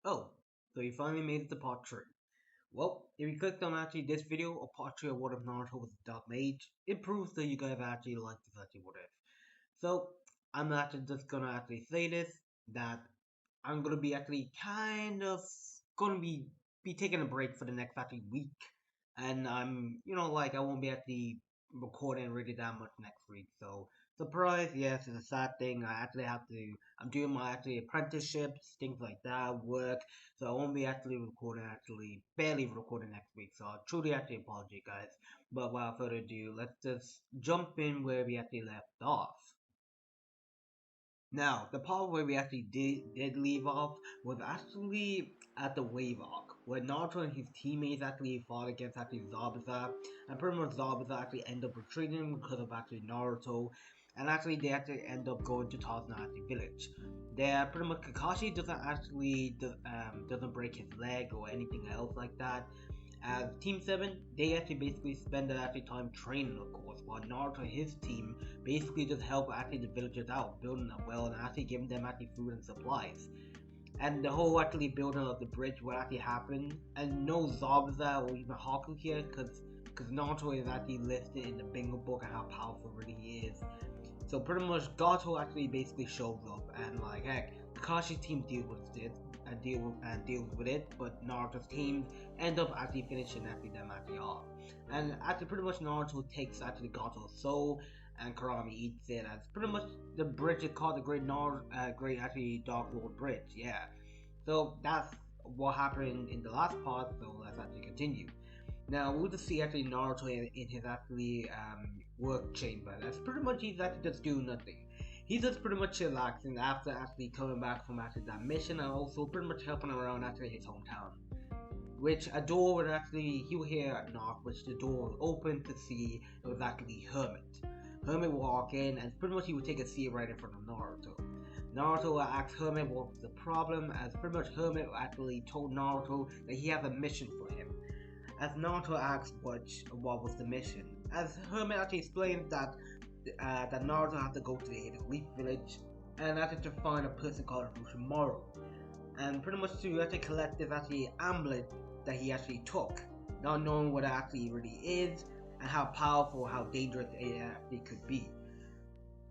Oh, so you finally made it to part 3. Well, if you clicked on actually this video or part 3 of What If Naruto was a Dark Mage, it proves that you guys actually like this actually What If. So, I'm actually just gonna actually say this, that I'm gonna be actually kind of gonna be taking a break for the next actually week. And I won't be actually recording really that much next week. So, surprise, yes, it's a sad thing. I'm doing my actually apprenticeships, things like that, work. So I won't be actually recording, actually barely recording next week. So I truly actually apologize, guys. But without further ado, let's just jump in where we actually left off. Now, the part where we actually did leave off was actually at the wave arc, where Naruto and his teammates actually fought against actually Zabuza, and pretty much Zabuza actually end up retreating because of actually Naruto, and actually they actually end up going to Tazuna village. There, pretty much Kakashi doesn't break his leg or anything else like that. As Team 7, they actually basically spend their actually time training, of course, while Naruto and his team basically just help actually the villagers out, building them well and actually giving them actually food and supplies. And the whole actually building of the bridge will actually happen, and no Zabuza or even Haku here, because Naruto is actually listed in the bingo book and how powerful really he is. So pretty much Gato actually basically shows up and like heck, Kakashi's team deals with it and deals with it, but Naruto's team end up actually finishing actually them actually off. And actually pretty much Naruto takes actually Gato's soul and Kurama eats it as pretty much the bridge is called the Great actually Dark Lord Bridge, yeah. So that's what happened in the last part, so let's actually continue. Now we'll just see actually Naruto in his actually work chamber. That's pretty much he's actually just doing nothing. He's just pretty much chillaxing after actually coming back from actually that mission and also pretty much helping around actually his hometown. Which a door would actually he would hear a knock, which the door was open to see it was actually Hermit. Hermit would walk in and pretty much he would take a seat right in front of Naruto. Naruto would ask Hermit what was the problem, as pretty much Hermit actually told Naruto that he has a mission for him. As Naruto asks what was the mission, as Hermit actually explains that Naruto had to go to the Hidden Leaf village and had to find a person called Rushimaru, and pretty much to actually collect this actually amulet that he actually took, not knowing what it actually really is and how powerful, how dangerous it actually could be.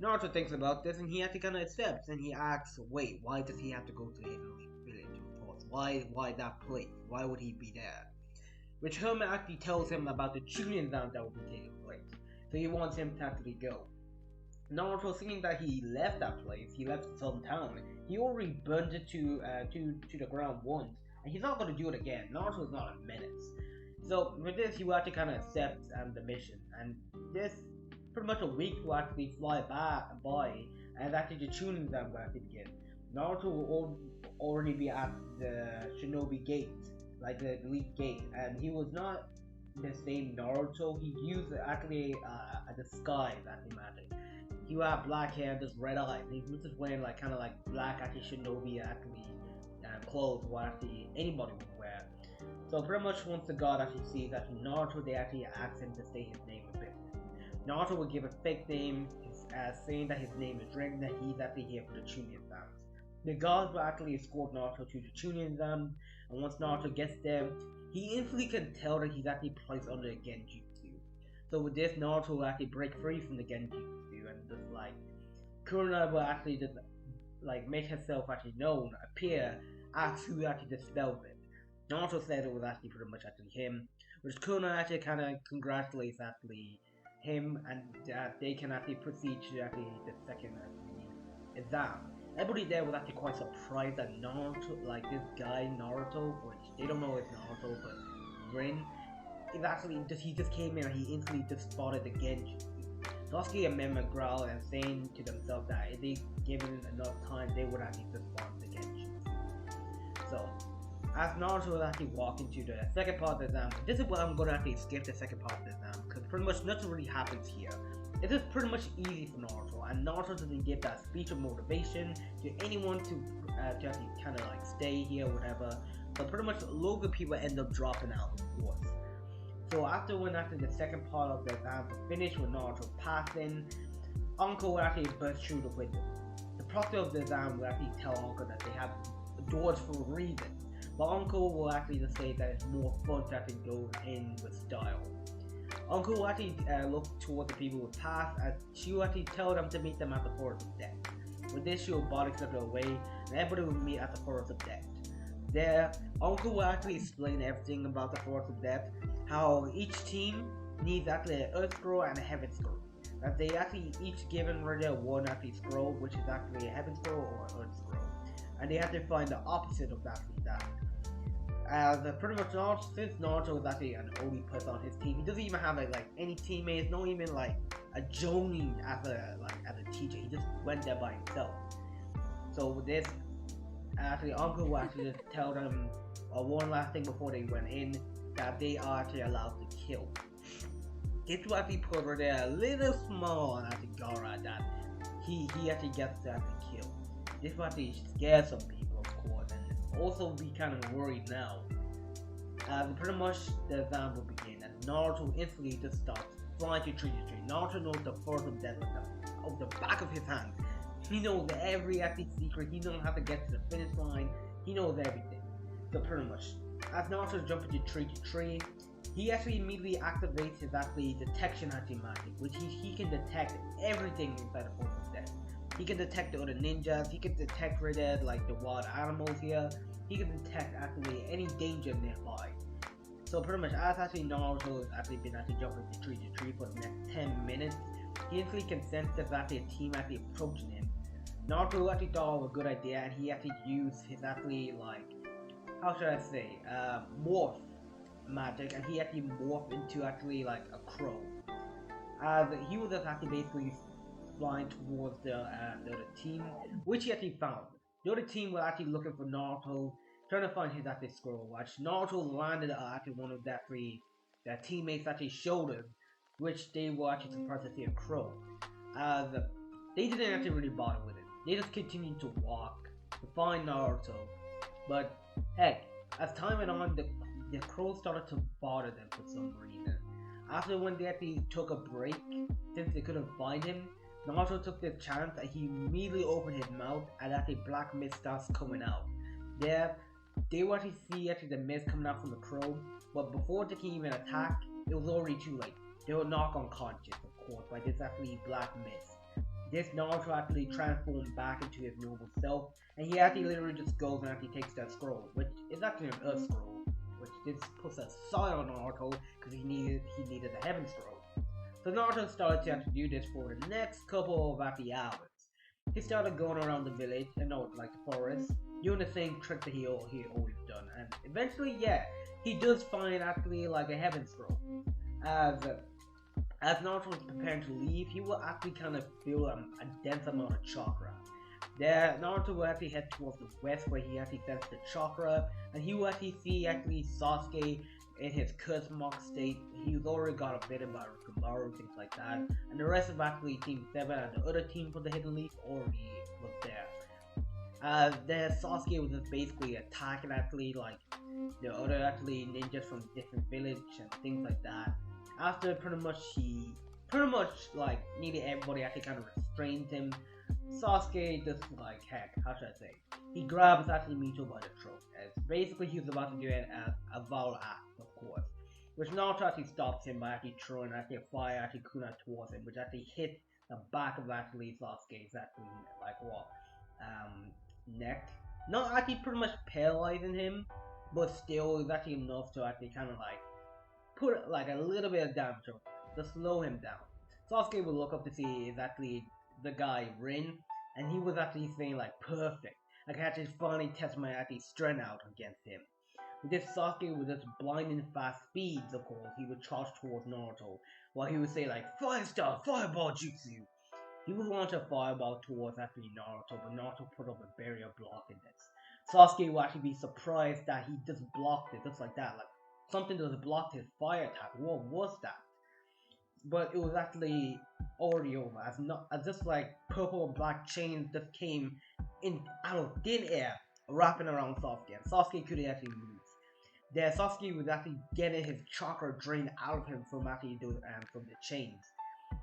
Naruto thinks about this and he actually kind of accepts and he asks, wait, why does he have to go to the Hidden Leaf village? Of course, why that place? Why would he be there? Which Hermit actually tells him about the tuning down that will be taking place. So he wants him to actually go. Naruto, seeing that he left that place, he left his hometown, he already burned it to the ground once, and he's not going to do it again. Naruto is not a menace. So with this, he will actually kind of accept the mission, and this pretty much a week will actually fly by, and actually the tuning down will actually begin. Naruto will already be at the Shinobi Gate, like the Elite Gate, and he was not the same Naruto. He used actually a disguise actually magic. He would have black hair and just red eyes. He was just wearing like kind of like black actually Shinobi actually clothes what actually anybody would wear. So pretty much once the god actually sees actually Naruto, they actually ask him to say his name a bit. Naruto would give a fake name, saying that his name is Rin, that he's actually here for the Chunin exams. The gods will actually escort Naruto to the Chunin exams, and once Naruto gets there, he instantly can tell that he's actually placed under the Genjutsu. So with this, Naruto will actually break free from the Genjutsu, and just like Kurona will actually just like make herself actually known, appear, ask who actually dispelled it. Naruto said it was actually pretty much actually him, which Kurona actually kind of congratulates actually him, and they can actually proceed to actually the second actually exam. Everybody there was actually quite surprised that Naruto, like this guy Naruto, which they don't know it's Naruto, but Rin, is actually he just came in and he instantly just spotted the Genji. Sasuke and Mema growl and saying to themselves that if they given enough time, they would actually just spot the Genji. So, as Naruto was actually walking to the second part of the exam, this is what I'm going to actually skip the second part of the exam, because pretty much nothing really happens here. It is pretty much easy for Naruto, and Naruto doesn't give that speech of motivation to anyone to actually kind of like stay here or whatever. So pretty much local people end up dropping out, of course. So after the second part of the exam was finished with Naruto passing, Uncle will actually burst through the window. The proctor of the exam will actually tell Uncle that they have doors for a reason. but Uncle will actually just say that it's more fun to actually go in with style. Uncle will actually look toward the people with pass, and she will actually tell them to meet them at the Forest of Death. With this, she will body slip away, and everybody will meet at the Forest of Death. Their Uncle will actually explain everything about the Forest of Death, how each team needs actually an Earth Scroll and a Heaven Scroll. That they actually each given rather one actually scroll, which is actually a Heaven Scroll or an Earth Scroll, and they have to find the opposite of that. Pretty much Naruto, since Naruto is actually an only person on his team, he doesn't even have like any teammates, not even like a Jonin as a teacher. He just went there by himself. So with this, actually Uncle will actually just tell them one last thing before they went in, that they are actually allowed to kill. This will actually put her there a little small on actually Gaara, that he actually gets to actually kill. This will actually scare some people, of course, and also be kind of worried now. Pretty much the exam will begin, and Naruto instantly just starts flying to tree. Naruto knows the Forest of Death of the back of his hand. He knows every active secret, he knows how to get to the finish line, he knows everything. So pretty much, as Naruto jumps into tree, he actually immediately activates his actually detection magic, which he can detect everything inside the Forest of Death. He can detect the other ninjas, he can detect like the wild animals here, he can detect actually any danger nearby. So pretty much, as actually Naruto has actually been jumping to tree for the next 10 minutes, he instantly can sense that actually a team actually approaching him. Naruto actually thought of a good idea, and he actually used his actually how should I say, morph magic, and he actually morphed into actually like a crow. He was just actually basically flying towards the other team, which he actually found. The other team was actually looking for Naruto, trying to find his actually scroll. Watch Naruto landed actually one of their teammates actually shoulders, which they were actually surprised to see a crow. They didn't actually really bother with it. They just continued to walk to find Naruto. But heck, as time went on, the crow started to bother them for some reason. After when they actually took a break, since they couldn't find him, Naruto took the chance and he immediately opened his mouth, and actually black mist starts coming out. They were actually see the mist coming out from the crow, but before they can even attack, it was already too late. They were knocked unconscious, of course, by this actually black mist. This Naruto actually transformed back into his normal self, and he actually literally just goes and actually takes that scroll, which is actually an Earth Scroll, which this puts a sign on Naruto because he needed a Heaven Scroll. So Naruto started to actually do this for the next couple of actually hours. He started going around the village, and like the forest, doing the same trick that he always done, and eventually, yeah, he does find actually like a Heaven Scroll. As Naruto was preparing to leave, he will actually kind of feel a dense amount of chakra. There, Naruto will actually head towards the west, where he actually senses the chakra, and he will actually see actually Sasuke in his curse mark state. He's already got a bit about Kamaru, things like that, and the rest of actually Team 7 and the other team for the Hidden Leaf already was there. There Sasuke was just basically attacking actually like the other actually ninjas from different village and things like that. After pretty much like nearly everybody actually kind of restrained him, Sasuke just like, heck, how should I say? He grabs actually Mito by the throat, as basically he was about to do it as a vile act, of course. Which Naruto actually stops him by actually throwing actually a fire actually kunai towards him, which actually hit the back of actually Sasuke's actually like neck. Not actually pretty much paralyzing him, but still it's actually enough to actually kind of like put like a little bit of damage on him, to slow him down. Sasuke would look up to see exactly the guy Rin, and he was actually saying like, perfect, I can actually finally test my actually strength out against him. With this, Sasuke with just blinding fast speeds, of course, he would charge towards Naruto, while he would say like, Fire Star, Fireball Jutsu. He would launch a fireball towards actually Naruto, but Naruto put up a barrier blocking this. Sasuke would actually be surprised that he just blocked it, just like that, like something just blocked his fire attack. What was that? But it was actually already over, as just like purple and black chains just came in out of thin air, wrapping around Sasuke, and Sasuke couldn't actually move. There, Sasuke was actually getting his chakra drained out of him from actually from the chains,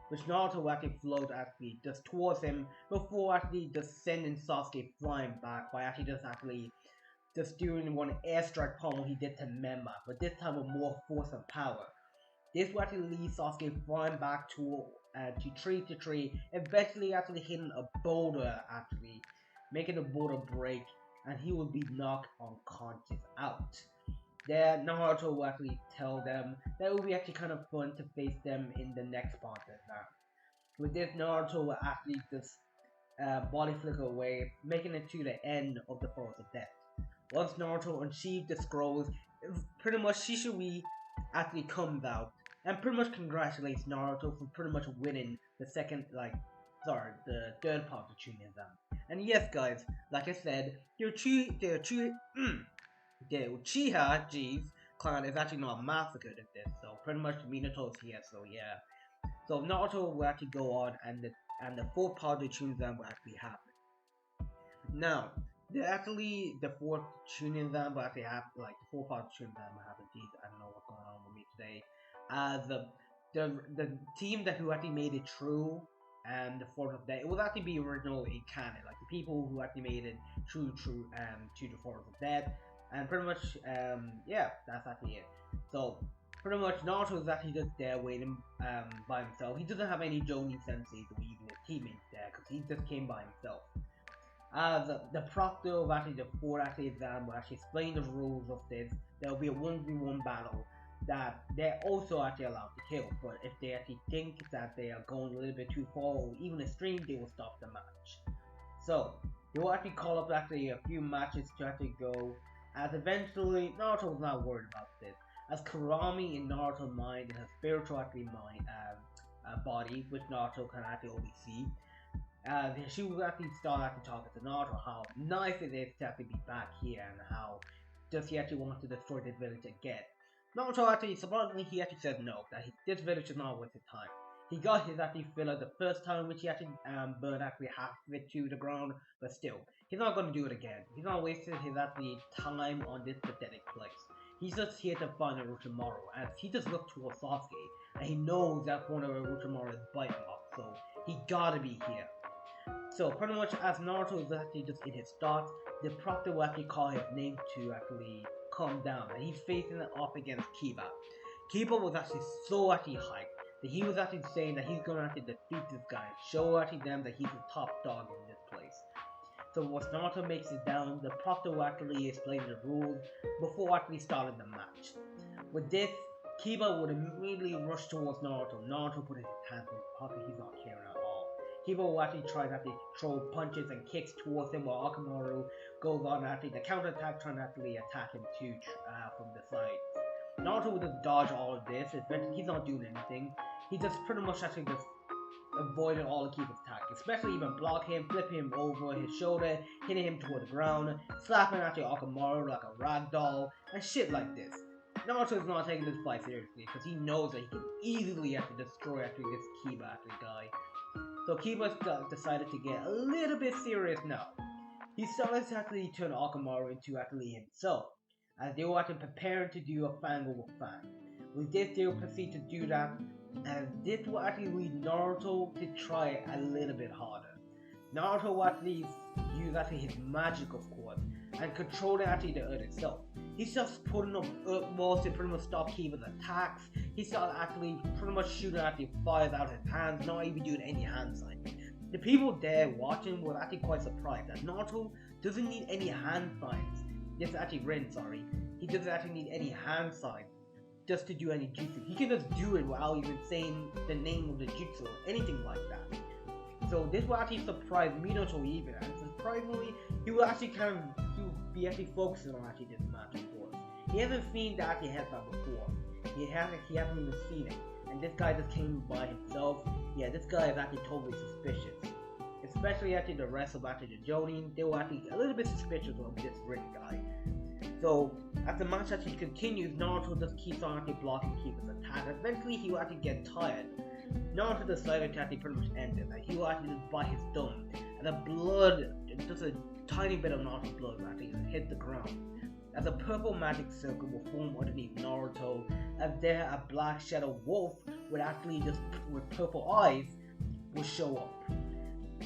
which Naruto actually flowed actually just towards him before actually just sending Sasuke flying back by actually just actually just doing one airstrike pummel he did to Memma, but this time with more force and power. This will actually lead Sasuke flying back to tree, eventually actually hitting a boulder, actually making the boulder break, and he will be knocked unconscious out. Then Naruto will actually tell them that it will be actually kind of fun to face them in the next part of that. With this, Naruto will actually just body flicker away, making it to the end of the Forest of Death. Once Naruto unsheathed the scrolls, pretty much Shisui actually comes out and pretty much congratulates Naruto for pretty much winning the the third part of the Chunin exam. And yes, guys, like I said, the Uchiha clan is actually not massacred at this, so pretty much Minato's here, so yeah. So Naruto will actually go on, and the fourth part of the Chunin exam will actually happen. Now, the fourth Chunin exam will actually happen, like the fourth part of the Chunin exam will happen. Jeez, I don't know what's going on with me today. The team who actually made it true and the fourth of that, it was actually be original in canon, like the people who actually made it true to the Forest of Death, and pretty much yeah, that's actually it. So pretty much Naruto is actually just there waiting by himself. He doesn't have any Jonin senseis or even his teammates there because he just came by himself. The proctor of actually the fourth actually exam will actually explain the rules of this. There will be a 1v1 battle that they're also actually allowed to kill, but if they actually think that they are going a little bit too far or even extreme, they will stop the match. So they will actually call up actually a few matches to actually go, as eventually Naruto was not worried about this, as Kurami in Naruto's mind is a spiritual actually mind body, which Naruto can actually only see. She will actually start actually talking to Naruto how nice it is to actually be back here and how does he actually want to destroy this village again. Naruto actually, surprisingly, he actually said no, that this village is not worth his time. He got his actually filler the first time, which he actually burned actually half of it to the ground, but still, he's not going to do it again. He's not wasting his actually time on this pathetic place. He's just here to find Orochimaru, as he just looked towards Sasuke, and he knows that one of Orochimaru is biting off, so he gotta be here. So pretty much as Naruto is actually just in his thoughts, the proctor will actually call his name to actually calm down, and he's facing it off against Kiba. Kiba was actually so actually hyped that he was actually saying that he's gonna actually defeat this guy, show actually them that he's the top dog in this place. So once Naruto makes it down, the proctor will actually explain the rules before actually starting the match. With this, Kiba would immediately rush towards Naruto. Naruto put his hands in his pocket, he's not caring at all. Kiba will actually try to actually throw punches and kicks towards him while Akamaru goes on actually the counterattack, trying to actually attack him too from the side. Naruto will just dodge all of this. Eventually, he's not doing anything. He just pretty much actually just avoiding all of Kiba's attacks, especially even blocking him, flipping him over his shoulder, hitting him toward the ground, slapping actually Akamaru like a rag doll, and shit like this. Naruto is not taking this fight seriously because he knows that he can easily actually destroy actually this Kiba actually guy. So Kiba decided to get a little bit serious now. He started to actually turn Akamaru into actually himself, as they were actually preparing to do a Fang over Fang. With this, they will proceed to do that, and this will actually lead Naruto to try a little bit harder. Naruto will actually use actually his magic, of course, and controlling actually the earth itself. He's just putting up earth walls to pretty much stop Kiba's attacks. He started actually pretty much shooting actually fires out his hands, not even doing any hand signs. The people there watching were actually quite surprised that Naruto doesn't need any hand signs. Yes, actually Rin, sorry. He doesn't actually need any hand signs just to do any jutsu. He can just do it without even saying the name of the jutsu or anything like that. So this will actually surprise Minato even, and surprisingly, he will actually be actually focusing on actually this match, of course. He hasn't seen the actually headshot before. He hasn't even seen it. And this guy just came by himself. Yeah, this guy is actually totally suspicious. Especially actually the rest of actually the Jonin, they were actually a little bit suspicious of this Rin guy. So as the match actually continues, Naruto just keeps on actually blocking Kiba's attack. Eventually he will actually get tired. Naruto decided to actually pretty much end it. Like he will actually just bite his thumb, and the blood, just a tiny bit of Naruto's blood will actually just hit the ground. As a purple magic circle will form underneath Naruto, as there a black shadow wolf with actually just with purple eyes will show up.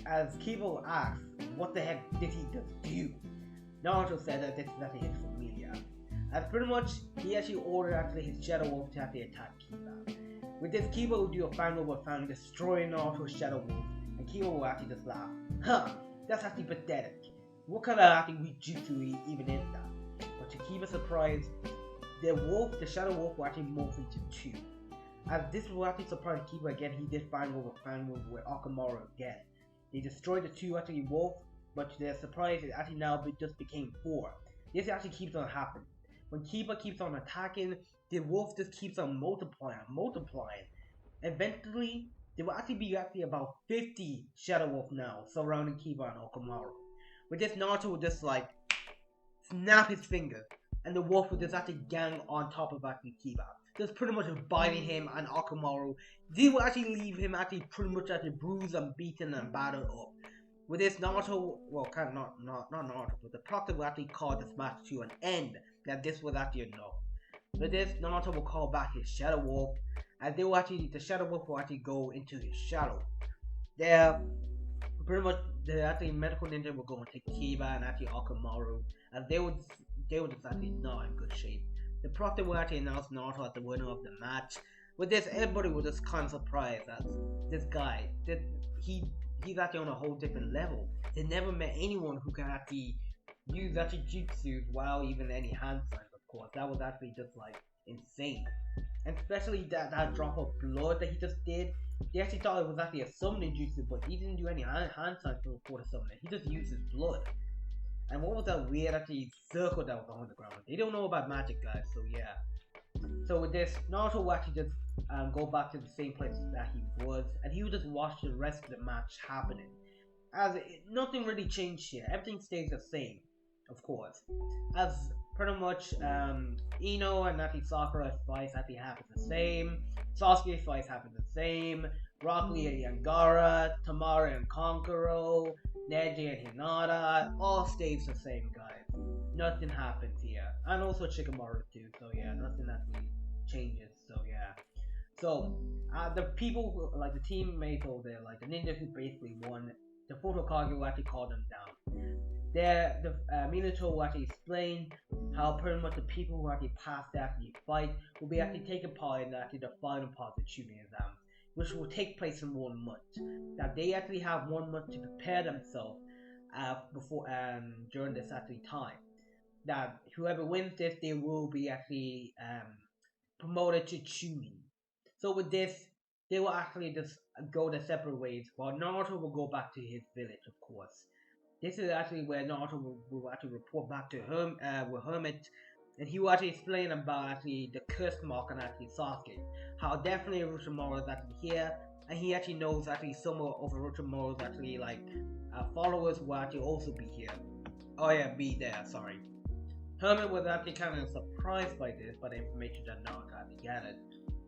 As Kiba asks, what the heck did he just do? Naruto said that this is actually his familia. As pretty much, he actually ordered actually his Shadow Wolf to actually attack Kiba. With this, Kiba will do a final with family, destroying Naruto's Shadow Wolf, and Kiba will actually just laugh. Huh, that's actually pathetic. What kind of actually weak jutsu even is that? But to Kiba's surprise, the Shadow Wolf will actually morph into two. As this will actually surprise Kiba again, he did final with Akamaru again. They destroyed the two actually wolf, but to their surprise, it actually now just became 4. This actually keeps on happening. When Kiba keeps on attacking, the wolf just keeps on multiplying. Eventually, there will actually be about 50 Shadow Wolf now surrounding Kiba and Okamaru. With this, Naruto will just like snap his fingers, and the wolf will just actually gang on top of actually Kiba. Just pretty much biting him and Akamaru. They will actually leave him actually pretty much actually bruised and beaten and battered up. With this, Naruto, well, kind of not Naruto, but the Proctor will actually call this match to an end. That this was actually enough. With this, Naruto will call back his Shadow Wolf, and the Shadow Wolf will actually go into his shadow. There, pretty much, the actually medical ninja will go and take Kiba and actually Akamaru, and they would just actually not in good shape. The Proctor will actually announce Naruto as the winner of the match. With this, everybody was just kind of surprised that this guy, he's actually on a whole different level. They never met anyone who can actually use actually jutsu while even any hand signs, of course. That was actually just like insane. And especially that drop of blood that he just did. They actually thought it was actually a summoning jutsu, but he didn't do any hand signs for the summoning. He just used his blood. And what was that weird actually circle that was on the ground? They don't know about magic, guys, so yeah. So with this, Naruto will actually just go back to the same place that he was, and he will just watch the rest of the match happening. Nothing really changed here. Everything stays the same, of course. As pretty much Ino and actually Sakura fights actually happen the same. Sasuke fights happen the same. Rock Lee and Gaara, Tamara and Konkoro, Neji and Hinata, all stays the same, guys. Nothing happens here. And also Shikamaru too, so yeah, nothing actually changes, so yeah. So, the people, like the teammates over there, like the ninjas who basically won, the Photokage will actually call them down. Minato will actually explain how pretty much the people who actually passed the actually fight will be actually taking part in actually the final part of the Chunin exams, which will take place in 1 month. That they actually have 1 month to prepare themselves during this actually time. That whoever wins this, they will be actually promoted to Chunin. So with this, they will actually just go their separate ways, while Naruto will go back to his village, of course. This is actually where Naruto will actually report back to with Hermit, and he will actually explain about actually the curse mark on actually Sasuke. How definitely Orochimaru is actually here, and he actually knows actually some of Orochimaru's actually like followers will actually also be here. Oh yeah, be there, sorry. Hermit was actually kind of surprised by this, by the information that Naruto actually gathered.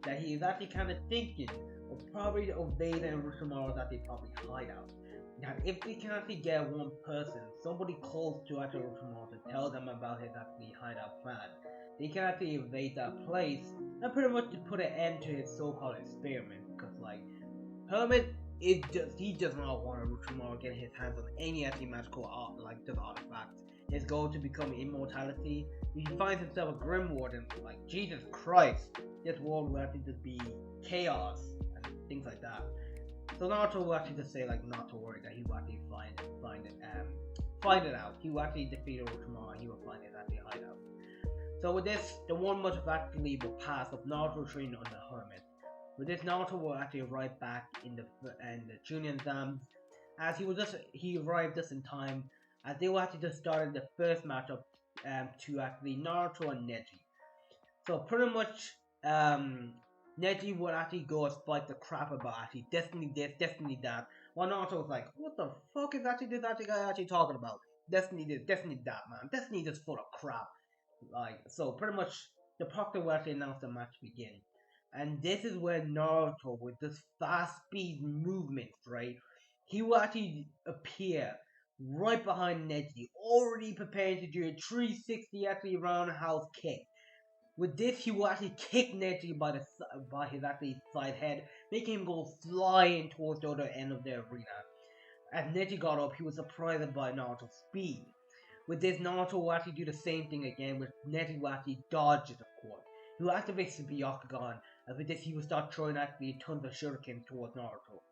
That he is actually kind of thinking of probably evading Orochimaru's actually probably hideout. That if we can actually get one person, somebody close to actually Orochimaru to tell them about his actually hideout plan, they can actually invade that place and pretty much to put an end to his so-called experiment. Because like Hermit, he does not want Orochimaru getting his hands on any actually magical art like this artifact. His goal to become immortality. If he finds himself a Grim Warden, like Jesus Christ, this world will actually just be chaos and things like that. So Naruto will actually just say like not to worry, that he will actually find it out. He will actually defeat Orochimaru and he will find his actually hideout. So with this, the 1 month of actually will pass of Naruto training on the Hermit. With this, Naruto will actually arrive back in the Chunin exams, as he arrived just in time, as they will actually just started the first matchup to actually Naruto and Neji. So pretty much Neji would actually go and spike the crap about actually Destiny this, Destiny that. While Naruto was like, what the fuck is actually this actually guy actually talking about? Destiny this, Destiny that, man. Destiny just full of crap. Like, so pretty much the Proctor will actually announce the match begin. And this is where Naruto, with this fast speed movement, right? He will actually appear right behind Neji, already preparing to do a 360 actually roundhouse kick. With this, he will actually kick Neji by his actually side head, making him go flying towards the other end of the arena. As Neji got up, he was surprised by Naruto's speed. With this, Naruto will actually do the same thing again, with Neji will actually dodge it, of course. He will activate the Byakugan, and with this he will start throwing actually tons of shurikens towards Naruto.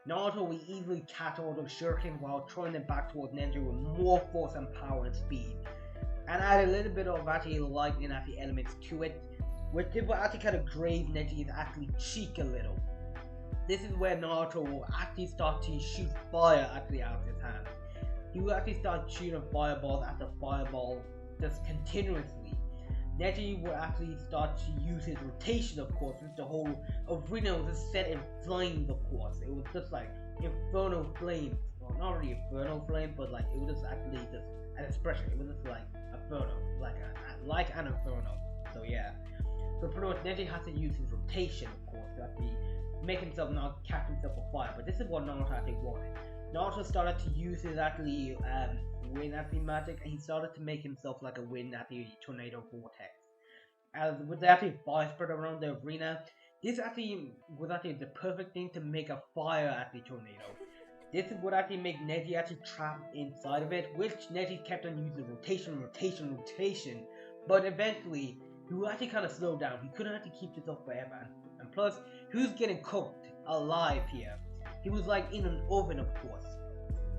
Naruto will easily catch all those shurikens while throwing them back towards Neji with more force and power and speed. And add a little bit of actually lightning actually elements to it, which will actually kind of graze Neji's actually cheek a little. This is where Naruto will actually start to shoot fire actually out of his hand. He will actually start shooting fireballs after fireball just continuously. Neji will actually start to use his rotation, of course, since the whole arena was just set in flames, of course. It was just like inferno flames. Well, not really inferno flames, but like it was just actually just an expression. It was just like inferno, like an inferno. So yeah. So pretty much Neji has to use his rotation, of course, to actually make himself not catch himself on fire. But this is what Naruto actually wanted. Naruto started to use his actually wind actually magic, and he started to make himself like a wind actually tornado vortex. As with actually fire spread around the arena, this actually was actually the perfect thing to make a fire actually tornado. This would actually make Neji actually trapped inside of it, which Neji kept on using rotation, but eventually he would actually kind of slow down. He couldn't actually keep this up forever, and plus he was getting cooked alive here. He was like in an oven, of course.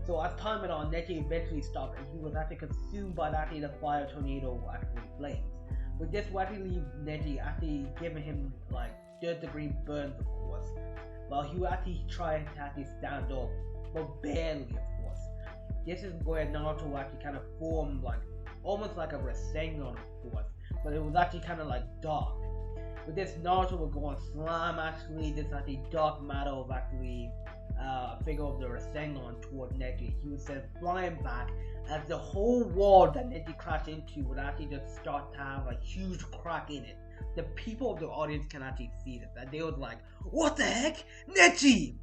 So as time went on, Neji eventually stopped, and he was actually consumed by actually the fire tornado actually flames. With this would actually leave Neji actually giving him like 3rd-degree burns, of course, while he would actually try to actually stand up, but barely, of course. This is where Naruto will actually kind of form like almost like a Rasengan, of course, but it was actually kind of like dark. With this, Naruto will go on slam actually this actually dark matter of actually figure of the Rasengan toward Neji. He was sent flying back as the whole wall that Neji crashed into would actually just start to have a huge crack in it. The people of the audience can actually see this, and they was like, "What the heck, Neji?"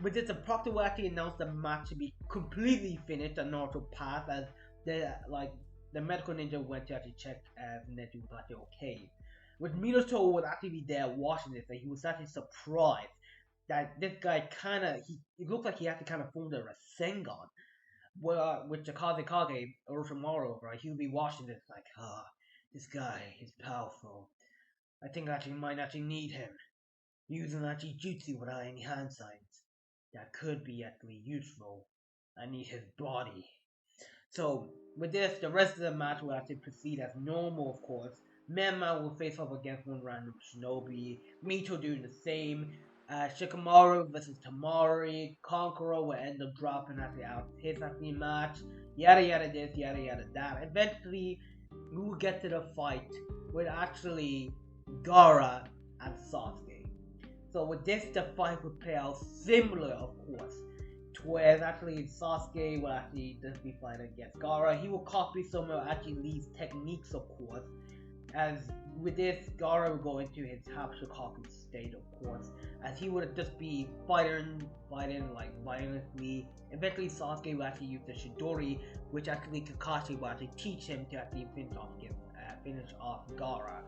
With this, the proctor will actually announce the match to be completely finished, and Naruto passed as the medical ninja went to actually check if Neji was actually okay. With Minato would actually be there watching this, and he was actually surprised that this guy it looked like he had to kind of form the Rasengan. With the Kazekage, Orochimaru, right, he would be watching this like, this guy is powerful. I think I actually might actually need him. Using actually jutsu without any hand signs. That could be actually useful. I need his body. So, with this, the rest of the match will actually proceed as normal, of course. Menma will face off against one random shinobi. Mito doing the same. Shikamaru versus Tamari. Conqueror will end up dropping actually out his actually match. Yada yada this, yada yada that. Eventually, we will get to the fight with actually Gaara and Sasuke. So with this, the fight would play out similar, of course, to where actually Sasuke will actually just be fighting against Gaara. He will copy some of actually Lee's techniques, of course. As with this, Gaara will go into his Hapshokaku state, of course, as he would just be fighting like violently. Eventually, Sasuke will actually use the Chidori, which actually Kakashi will actually teach him to actually finish off Gaara.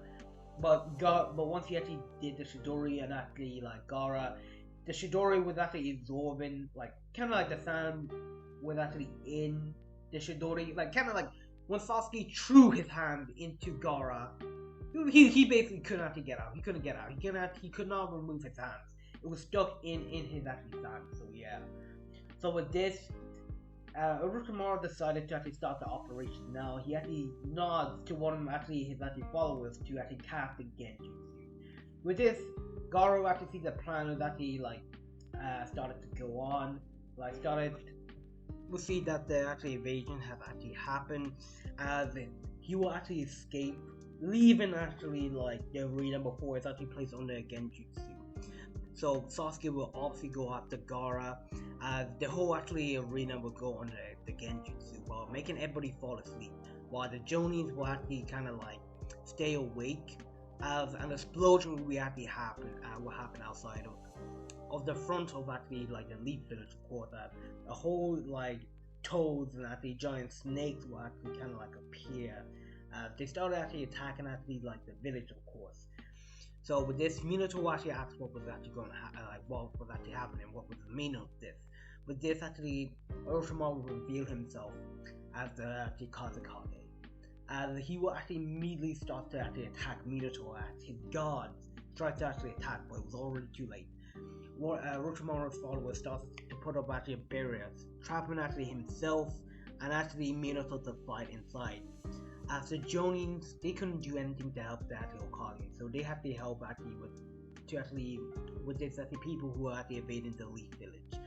But once he actually did the Chidori and actually like Gaara, the Chidori was actually absorbing, like kind of like the sound was actually in the Chidori, like kind of like when Sasuke threw his hand into Gaara, he basically couldn't actually get out. He couldn't get out. He could not remove his hands. It was stuck in his actually hand. So yeah. So with this, Orochimaru decided to actually start the operation. Now he actually nods to one of his actually followers to actually cast the Genjutsu. With this, Gaara actually sees the plan was actually started to go on. We'll see that the actually invasion has actually happened, as he will actually escape, leaving actually the arena before it's actually placed under a Genjutsu. So Sasuke will obviously go after Gaara, as the whole actually arena will go under the Genjutsu while making everybody fall asleep, while the Jonins will actually kind of stay awake, as an explosion will actually happen outside of the front of actually the Leaf Village, of course. That a whole toads and actually giant snakes will actually kind of appear. They started actually attacking actually the village, of course. So with this, Minato actually asked what was actually going to happen, what was actually happening, what was the meaning of this. With this, actually, Orochimaru will reveal himself as the Kazekage. And he will actually immediately start to actually attack Minato as his guards tried to actually attack, but it was already too late. Orochimaru's followers started to put up actually barriers, trapping actually himself and actually Minato to fight inside. As the Jonins, they couldn't do anything to help the actually Hokage, so they had to help actually with this actually people who were actually invading the Leaf Village.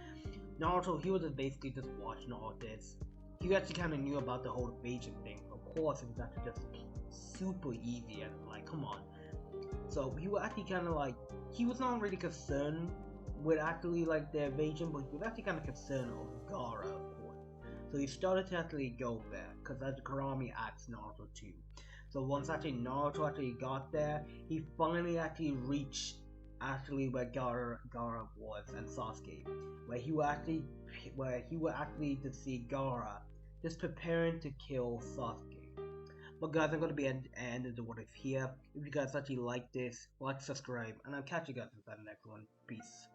Naruto, he was just basically just watching all this. He actually kind of knew about the whole invasion thing. Of course, it was actually just super easy and like, come on. So he was actually kind of like, he was not really concerned with actually like the invasion, but he was actually kind of concerned of Gaara, of course. So he started to actually go there, because as Karami asked Naruto too. So once actually Naruto actually got there, he finally actually reached actually where Gaara was and Sasuke, where he would actually to see Gaara just preparing to kill Sasuke. But guys, I'm gonna be ending the what if here. If you guys actually like this, like, subscribe, and I'll catch you guys in the next one. Peace.